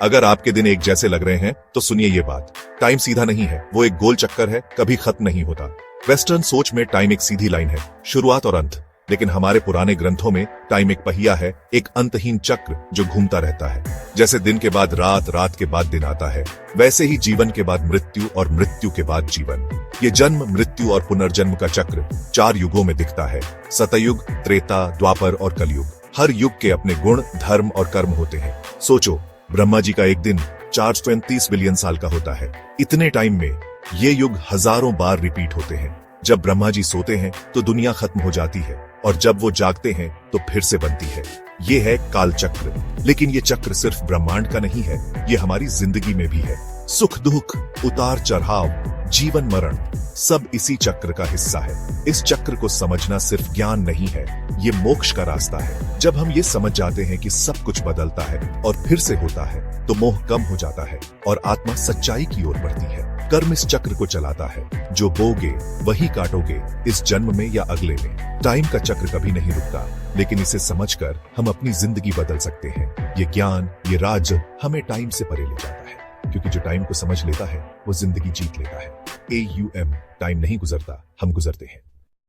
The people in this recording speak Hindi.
अगर आपके दिन एक जैसे लग रहे हैं तो सुनिए ये बात, टाइम सीधा नहीं है, वो एक गोल चक्कर है, कभी खत्म नहीं होता। वेस्टर्न सोच में टाइम एक सीधी लाइन है, शुरुआत और अंत, लेकिन हमारे पुराने ग्रंथों में टाइम एक पहिया है, एक अंतहीन चक्र जो घूमता रहता है। जैसे दिन के बाद रात, रात के बाद दिन आता है, वैसे ही जीवन के बाद मृत्यु और मृत्यु के बाद जीवन। ये जन्म, मृत्यु और पुनर्जन्म का चक्र 4 युगों में दिखता है, सतयुग, त्रेता, द्वापर और कलयुग। हर युग के अपने गुण, धर्म और कर्म होते हैं। सोचो, ब्रह्मा जी का एक दिन 435 बिलियन साल का होता है। इतने टाइम में ये युग हजारों बार रिपीट होते हैं। जब ब्रह्मा जी सोते हैं तो दुनिया खत्म हो जाती है, और जब वो जागते हैं तो फिर से बनती है। ये है काल चक्र। लेकिन ये चक्र सिर्फ ब्रह्मांड का नहीं है, ये हमारी जिंदगी में भी है। सुख दुख, उतार चढ़ाव, जीवन मरण, सब इसी चक्र का हिस्सा है। इस चक्र को समझना सिर्फ ज्ञान नहीं है, ये मोक्ष का रास्ता है। जब हम ये समझ जाते हैं कि सब कुछ बदलता है और फिर से होता है, तो मोह कम हो जाता है और आत्मा सच्चाई की ओर बढ़ती है। कर्म इस चक्र को चलाता है, जो बोगे वही काटोगे, इस जन्म में या अगले में। टाइम का चक्र कभी नहीं रुकता, लेकिन इसे समझकर हम अपनी जिंदगी बदल सकते हैं। ये ज्ञान, ये राज हमें टाइम से परे ले जाता है, क्योंकि जो टाइम को समझ लेता है वो जिंदगी जीत लेता है। AUM, टाइम नहीं गुजरता, हम गुजरते हैं।